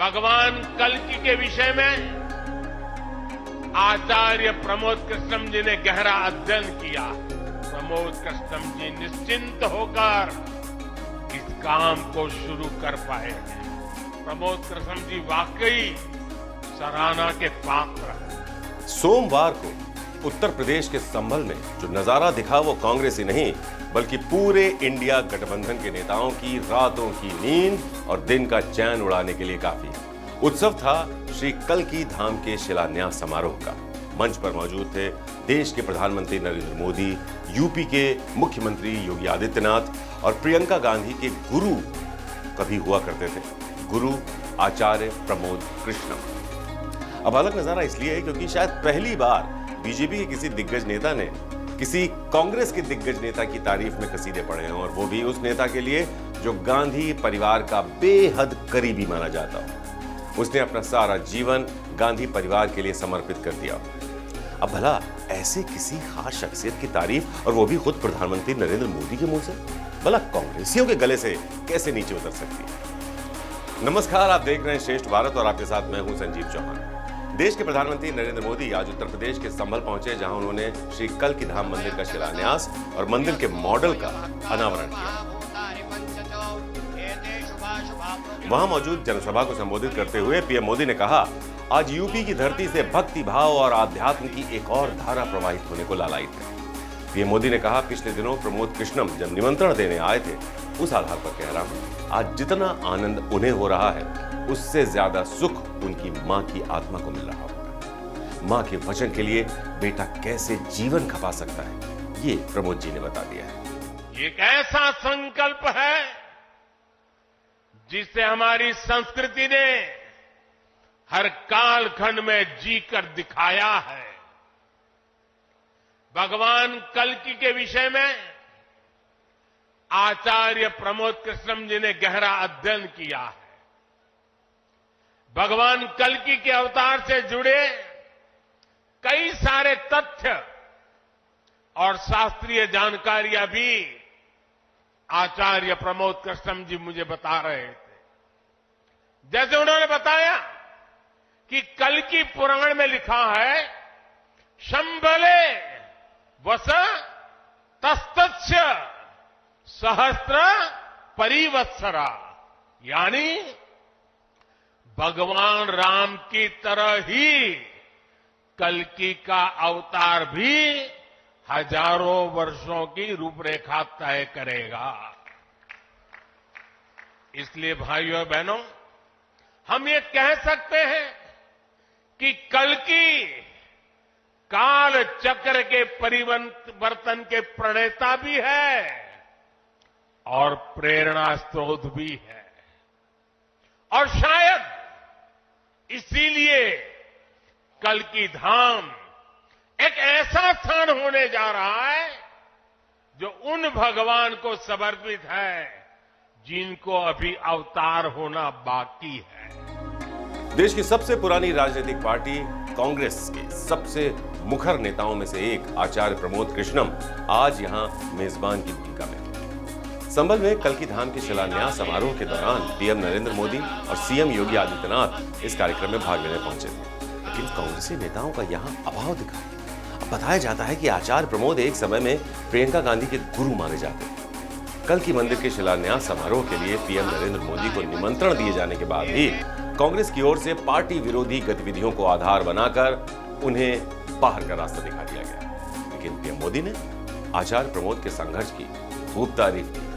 भगवान कल्कि के विषय में आचार्य प्रमोद कृष्णम जी ने गहरा अध्ययन किया। प्रमोद कृष्णम जी निश्चिंत होकर इस काम को शुरू कर पाए हैं। प्रमोद कृष्णम जी वाकई सराहना के पात्र हैं। सोमवार को उत्तर प्रदेश के संभल में जो नजारा दिखा वो कांग्रेस ही नहीं बल्कि पूरे इंडिया गठबंधन के नेताओं की रातों की नींद और दिन का चैन उड़ाने के लिए काफी है। उत्सव था श्री कल्कि धाम के शिलान्यास समारोह का। मंच पर मौजूद थे देश के प्रधानमंत्री नरेंद्र मोदी, यूपी के मुख्यमंत्री योगी आदित्यनाथ और प्रियंका गांधी के गुरु कभी हुआ करते थे, गुरु आचार्य प्रमोद कृष्णम। अब अलग नजारा इसलिए है क्योंकि शायद पहली बार बीजेपी के किसी दिग्गज नेता ने किसी कांग्रेस के दिग्गज नेता की तारीफ में कसीदे पढ़े हैं, और वो भी उस नेता के लिए जो गांधी परिवार का बेहद करीबी माना जाता हो। उसने अपना सारा जीवन गांधी परिवार के लिए समर्पित कर दिया। अब भला ऐसे किसी खास शख्सियत की तारीफ, और वो भी खुद प्रधानमंत्री नरेंद्र मोदी के मुंह से, भला कांग्रेसियों के गले से कैसे नीचे उतर सकती है? नमस्कार, आप देख रहे हैं श्रेष्ठ भारत और आपके साथ मैं हूं संजीव चौहान। देश के प्रधानमंत्री नरेंद्र मोदी आज उत्तर प्रदेश के संभल पहुंचे, जहां उन्होंने श्री कल्कि धाम मंदिर का शिलान्यास और मंदिर के मॉडल का अनावरण किया। वहां मौजूद जनसभा को संबोधित करते हुए पीएम मोदी ने कहा, आज यूपी की धरती से भक्ति भाव और आध्यात्म की एक और धारा प्रवाहित होने को लालायित है। पीएम मोदी ने कहा, पिछले दिनों प्रमोद कृष्णम जब निमंत्रण देने आए थे, उस आधार पर कह रहा हूं, आज जितना आनंद उन्हें हो रहा है उससे ज्यादा सुख उनकी मां की आत्मा को मिल रहा होगा। मां के वचन के लिए बेटा कैसे जीवन खपा सकता है, ये प्रमोद जी ने बता दिया है। एक ऐसा संकल्प है जिसे हमारी संस्कृति ने हर कालखंड में जीकर दिखाया है। भगवान कल्कि के विषय में आचार्य प्रमोद कृष्णम जी ने गहरा अध्ययन किया है। भगवान कल्कि के अवतार से जुड़े कई सारे तथ्य और शास्त्रीय जानकारियां भी आचार्य प्रमोद कृष्णम जी मुझे बता रहे थे। जैसे उन्होंने बताया कि कल्कि पुराण में लिखा है, शंबले वस तस्तस्य सहस्त्र परिवत्सरा, यानी भगवान राम की तरह ही कल्कि का अवतार भी हजारों वर्षों की रूपरेखा तय करेगा। इसलिए भाइयों बहनों, हम ये कह सकते हैं कि कल्कि काल चक्र के परिवर्तन के प्रणेता भी है और प्रेरणा स्रोत भी है। और शायद इसीलिए कल्कि धाम एक ऐसा स्थान होने जा रहा है जो उन भगवान को समर्पित है जिनको अभी अवतार होना बाकी है। देश की सबसे पुरानी राजनीतिक पार्टी कांग्रेस के सबसे मुखर नेताओं में से एक आचार्य प्रमोद कृष्णम आज यहां मेजबान की भूमिका में। संभल में कल्कि धाम के शिलान्यास समारोह के दौरान पीएम नरेंद्र मोदी और सीएम योगी आदित्यनाथ इस कार्यक्रम में भाग लेने पहुंचे थे, लेकिन कांग्रेसी नेताओं का यहां अभाव दिखा। अब बताया जाता है कि आचार्य प्रमोद एक समय में प्रियंका गांधी के गुरु माने जाते थे। कल्कि मंदिर के शिलान्यास समारोह के लिए पीएम नरेंद्र मोदी को निमंत्रण दिए जाने के बाद भी कांग्रेस की ओर से पार्टी विरोधी गतिविधियों को आधार बनाकर उन्हें बाहर का रास्ता दिखा दिया गया। लेकिन पीएम मोदी ने आचार्य प्रमोद के संघर्ष की खूब तारीफ की।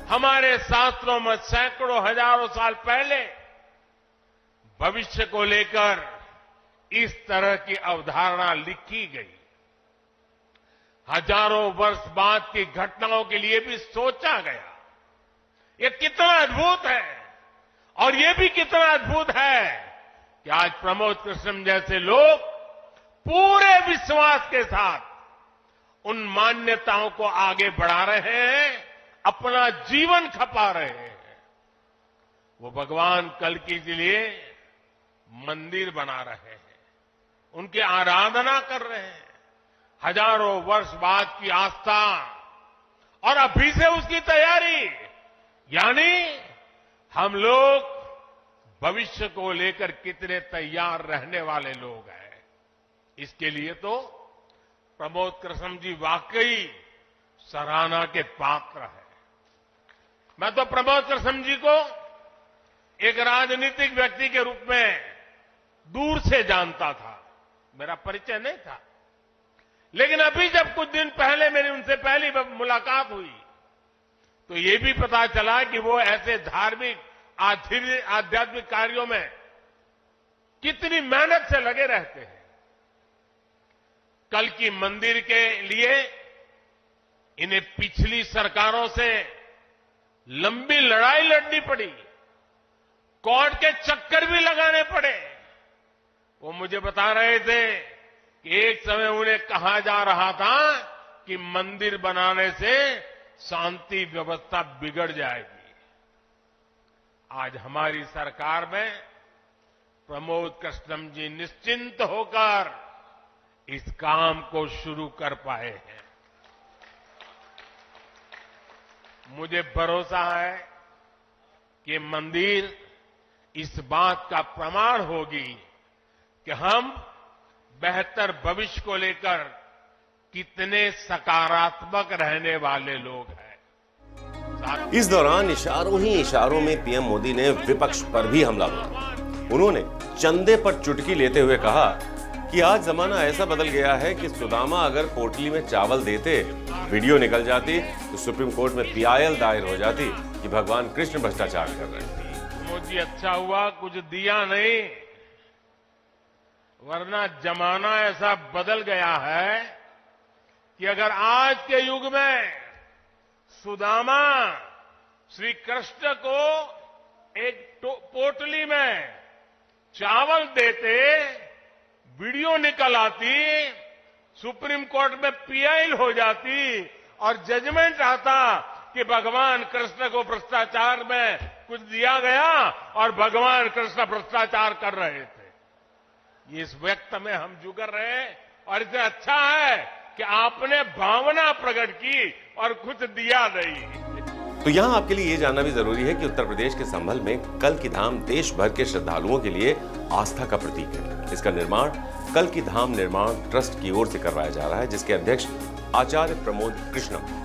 हमारे शास्त्रों में सैकड़ों हजारों साल पहले भविष्य को लेकर इस तरह की अवधारणा लिखी गई। हजारों वर्ष बाद की घटनाओं के लिए भी सोचा गया। ये कितना अद्भुत है, और ये भी कितना अद्भुत है कि आज प्रमोद कृष्णम जैसे लोग पूरे विश्वास के साथ उन मान्यताओं को आगे बढ़ा रहे हैं, अपना जीवन खपा रहे हैं। वो भगवान कल्कि के लिए मंदिर बना रहे हैं, उनकी आराधना कर रहे हैं। हजारों वर्ष बाद की आस्था और अभी से उसकी तैयारी, यानी हम लोग भविष्य को लेकर कितने तैयार रहने वाले लोग हैं। इसके लिए तो प्रमोद कृष्णम जी वाकई सराहना के पात्र हैं। मैं तो प्रमोद कृष्णम जी को एक राजनीतिक व्यक्ति के रूप में दूर से जानता था, मेरा परिचय नहीं था। लेकिन अभी जब कुछ दिन पहले मेरी उनसे पहली मुलाकात हुई तो ये भी पता चला कि वो ऐसे धार्मिक आध्यात्मिक कार्यों में कितनी मेहनत से लगे रहते हैं। कल की मंदिर के लिए इन्हें पिछली सरकारों से लंबी लड़ाई लड़नी पड़ी, कोर्ट के चक्कर भी लगाने पड़े। वो मुझे बता रहे थे कि एक समय उन्हें कहा जा रहा था कि मंदिर बनाने से शांति व्यवस्था बिगड़ जाएगी। आज हमारी सरकार में प्रमोद कृष्णम जी निश्चिंत होकर इस काम को शुरू कर पाए हैं। मुझे भरोसा है कि मंदिर इस बात का प्रमाण होगी कि हम बेहतर भविष्य को लेकर कितने सकारात्मक रहने वाले लोग हैं। इस दौरान इशारों ही इशारों में पीएम मोदी ने विपक्ष पर भी हमला बोला। उन्होंने चंदे पर चुटकी लेते हुए कहा कि आज जमाना ऐसा बदल गया है कि सुदामा अगर पोटली में चावल देते, वीडियो निकल जाती तो सुप्रीम कोर्ट में पीआईएल दायर हो जाती कि भगवान कृष्ण भ्रष्टाचार कर रहे हैं। मोदी अच्छा हुआ कुछ दिया नहीं, वरना जमाना ऐसा बदल गया है कि अगर आज के युग में सुदामा श्री कृष्ण को एक पोटली में चावल देते, वीडियो निकल आती, सुप्रीम कोर्ट में पीआईएल हो जाती और जजमेंट आता कि भगवान कृष्ण को भ्रष्टाचार में कुछ दिया गया और भगवान कृष्ण भ्रष्टाचार कर रहे थे। इस वक्त में हम जुगर रहे हैं और इसे अच्छा है कि आपने भावना प्रकट की और कुछ दिया नहीं। तो यहाँ आपके लिए ये जानना भी जरूरी है कि उत्तर प्रदेश के संभल में कल की धाम देश भर के श्रद्धालुओं के लिए आस्था का प्रतीक है। इसका निर्माण कल की धाम निर्माण ट्रस्ट की ओर से करवाया जा रहा है, जिसके अध्यक्ष आचार्य प्रमोद कृष्णम।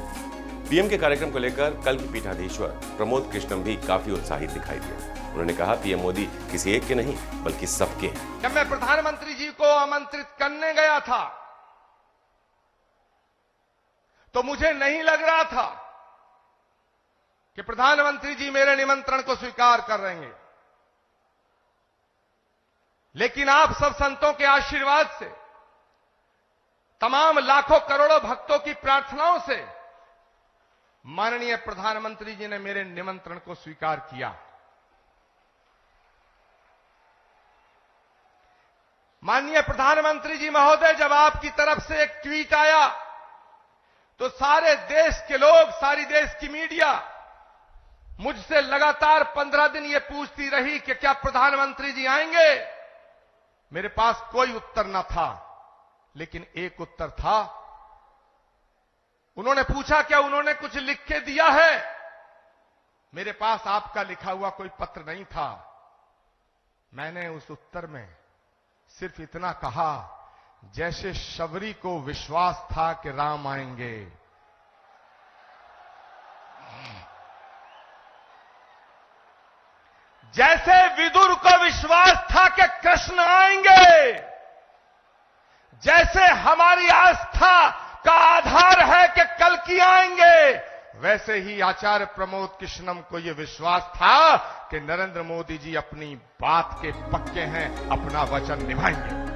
पीएम के कार्यक्रम को लेकर कल की पीठाधीश्वर प्रमोद कृष्णम भी काफी उत्साहित दिखाई दिए। उन्होंने कहा पीएम मोदी किसी एक के नहीं बल्कि सबके हैं। जब मैं प्रधानमंत्री जी को आमंत्रित करने गया था तो मुझे नहीं लग रहा था कि प्रधानमंत्री जी मेरे निमंत्रण को स्वीकार कर रहे हैं, लेकिन आप सब संतों के आशीर्वाद से, तमाम लाखों करोड़ों भक्तों की प्रार्थनाओं से माननीय प्रधानमंत्री जी ने मेरे निमंत्रण को स्वीकार किया। माननीय प्रधानमंत्री जी महोदय, जब आपकी तरफ से एक ट्वीट आया तो सारे देश के लोग, सारी देश की मीडिया मुझसे लगातार 15 दिन ये पूछती रही कि क्या प्रधानमंत्री जी आएंगे। मेरे पास कोई उत्तर न था, लेकिन एक उत्तर था। उन्होंने पूछा क्या उन्होंने कुछ लिख के दिया है। मेरे पास आपका लिखा हुआ कोई पत्र नहीं था। मैंने उस उत्तर में सिर्फ इतना कहा, जैसे शबरी को विश्वास था कि राम आएंगे, जैसे विदुर को विश्वास था कि कृष्ण आएंगे, जैसे हमारी आस्था का आधार है कि कल की आएंगे, वैसे ही आचार्य प्रमोद कृष्णम को यह विश्वास था कि नरेंद्र मोदी जी अपनी बात के पक्के हैं, अपना वचन निभाएंगे।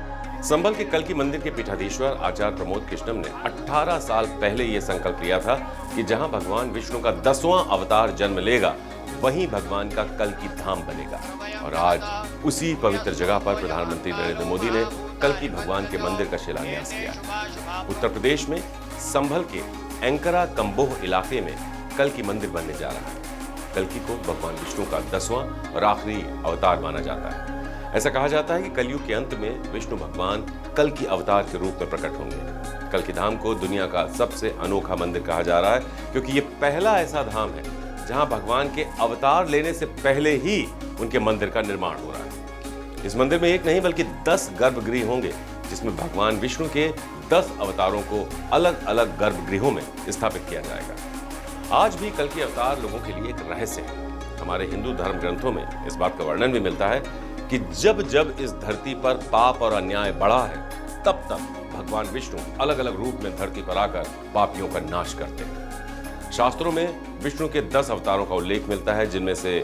संभल के कल की मंदिर के पीठाधीश्वर आचार्य प्रमोद कृष्णम ने 18 साल पहले यह संकल्प लिया था कि जहां भगवान विष्णु का 10वां अवतार जन्म लेगा, वहीं भगवान का कल की धाम बनेगा। और आज उसी पवित्र जगह पर प्रधानमंत्री नरेंद्र मोदी ने कल की भगवान के मंदिर का शिलान्यास किया। उत्तर प्रदेश में संभल के एंकरा कंबोह इलाके में कल की मंदिर बनने जा रहा है। कल की को भगवान विष्णु का 10वां और आखिरी अवतार माना जाता है। ऐसा कहा जाता है कि कलयुग के अंत में विष्णु भगवान कल की अवतार के रूप में प्रकट होंगे। कल की धाम को दुनिया का सबसे अनोखा मंदिर कहा जा रहा है, क्योंकि ये पहला ऐसा धाम है जहां भगवान के अवतार लेने से पहले ही उनके मंदिर का निर्माण हो रहा है। इस मंदिर में एक नहीं बल्कि 10 गर्भगृह होंगे, जिसमें भगवान विष्णु के 10 अवतारों को अलग अलग गर्भगृहों में स्थापित किया जाएगा। आज भी कल की अवतार लोगों के लिए एक रहस्य है। हमारे हिंदू धर्म ग्रंथों में इस बात का वर्णन भी मिलता है कि जब जब इस धरती पर पाप और अन्याय बढ़ा है, तब तब भगवान विष्णु अलग अलग रूप में धरती पर आकर पापियों का नाश करते हैं। शास्त्रों में विष्णु के 10 अवतारों का उल्लेख मिलता है, जिनमें से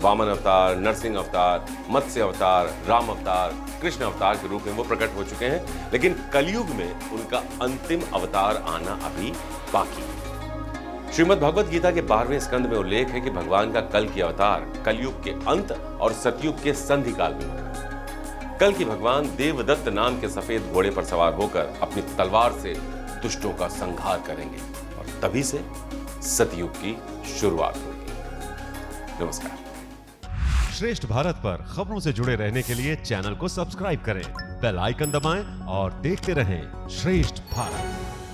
वामन अवतार, नरसिंह अवतार, मत्स्य अवतार, राम अवतार, कृष्ण अवतार के रूप में वो प्रकट हो चुके हैं। लेकिन कलयुग में उनका अंतिम अवतार आना अभी बाकी है। श्रीमद् भगवत गीता के 12वें स्कंद में उल्लेख है कि भगवान का कल की अवतार कलयुग के अंत और सतयुग के संधि काल में होगा। कल की भगवान देवदत्त नाम के सफेद घोड़े पर सवार होकर अपनी तलवार से दुष्टों का संहार करेंगे और तभी से सतयुग की शुरुआत होगी। नमस्कार। श्रेष्ठ भारत पर खबरों से जुड़े रहने के लिए चैनल को सब्सक्राइब करें, बेल आइकन दबाएं और देखते रहें श्रेष्ठ भारत।